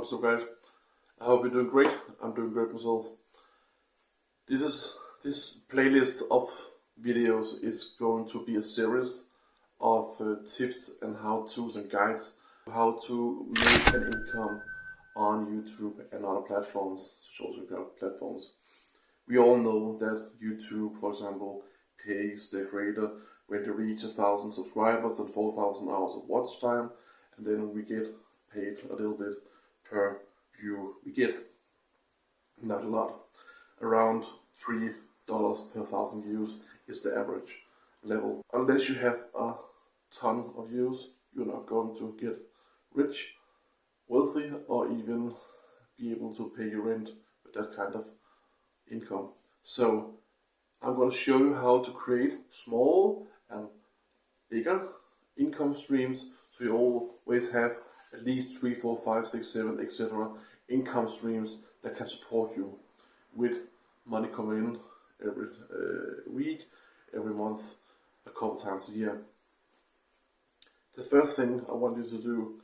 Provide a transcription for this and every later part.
What's up, guys? I hope you're doing great. I'm doing great myself. This playlist of videos is going to be a series of tips and how-tos and guides how to make an income on YouTube and other platforms, social media platforms. We all know that YouTube, for example, pays the creator when they reach 1,000 subscribers and 4,000 hours of watch time, and then we get paid a little bit per view we get. Not a lot. Around $3 per 1,000 views is the average level. Unless you have a ton of views, you're not going to get rich, wealthy, or even be able to pay your rent with that kind of income. So I'm going to show you how to create small and bigger income streams, so you always have at least 3, 4, 5, 6, 7, etc. income streams that can support you with money coming in every week, every month, a couple times a year. The first thing I want you to do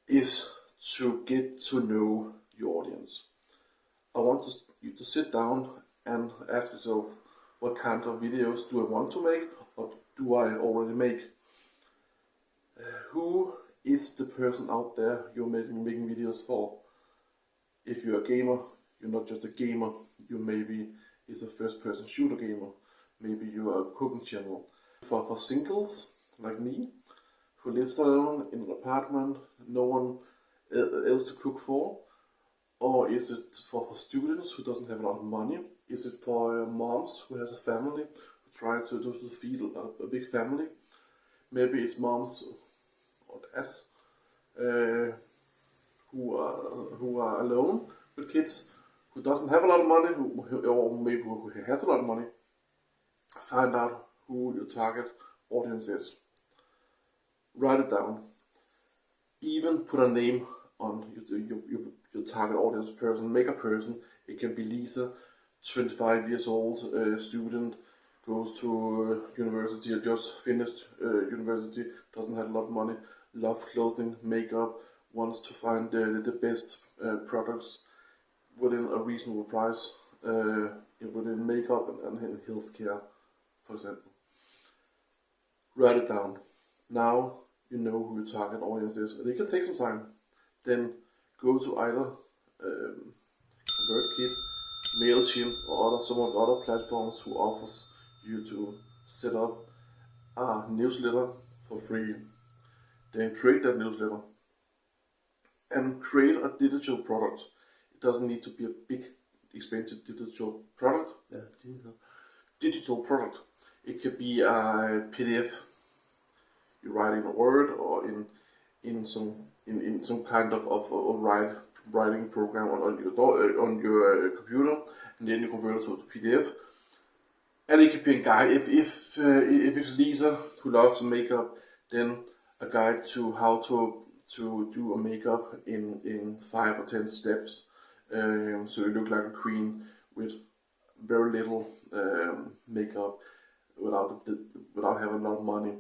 is to get to know your audience. I want you to sit down and ask yourself, what kind of videos do I want to make, or do I already make? Who is the person out there you're making videos for? If you're a gamer, you're not just a gamer, you maybe is a first-person shooter gamer. Maybe you are a cooking channel. For singles like me, who lives alone in an apartment, no one else to cook for? Or is it for students who doesn't have a lot of money? Is it for moms who has a family, who try to feed a big family? Maybe it's moms or dads who are alone with kids, who doesn't have a lot of money, or maybe who has a lot of money. Find out who your target audience is. Write it down. Even put a name on your target audience person. Make a person. It can be Lisa, 25 years old, student, goes to university, or just finished university, doesn't have a lot of money, love clothing, makeup, wants to find the best products within a reasonable price, within makeup and healthcare, for example. Write it down. Now you know who your target audience is, and it can take some time. Then go to either ConvertKit, Malte, or some of the other platforms who offers you to set up a newsletter for free. Then create that newsletter and create a digital product. It doesn't need to be a big, expensive digital product. Digital product. It could be a PDF you write in a Word, or in some kind of writing program on your computer, and then you convert it to PDF. And it could be a guide. If it's Lisa who loves makeup, then a guide to how to do a makeup in 5 or 10 steps, so you look like a queen with very little makeup, without having a lot of money.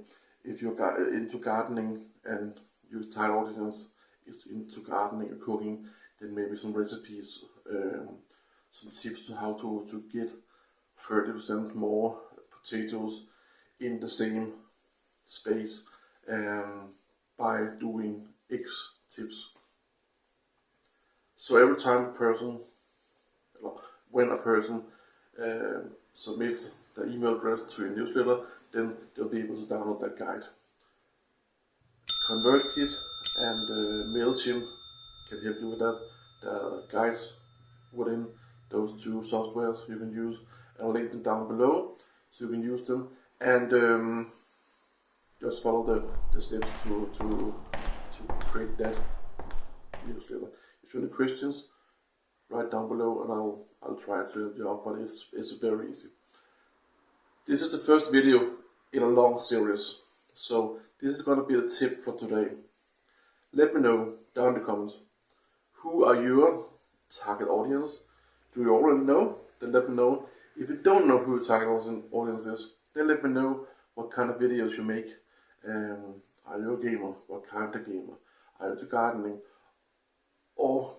If you're into gardening and your target audience is into gardening and cooking, then maybe some recipes, some tips to how to get 30% more potatoes in the same space by doing X tips. So every time when a person submits the email address to your newsletter, then they'll be able to download that guide. ConvertKit and Malte can help you with that. The guides within those two softwares you can use. I'll link them down below so you can use them, and just follow the steps to create that newsletter. If you have any questions, write down below and I'll try to help you out, but it's very easy. This is the first video in a long series, so this is going to be the tip for today. Let me know down in the comments, who are your target audience? Do you already know? Then let me know. If you don't know who your target audience is, then let me know what kind of videos you make. Are you a gamer? What kind of gamer? Are you into gardening? or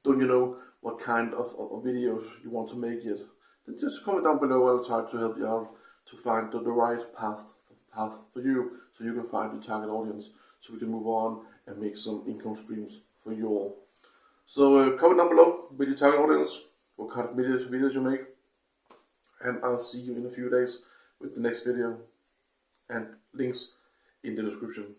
don't you know what kind of videos you want to make yet, then just comment down below. I'll try to help you out to find the right path for you, so you can find your target audience, so we can move on and make some income streams for you all. So comment down below with your target audience, what kind of videos you make, and I'll see you in a few days with the next video, and links in the description.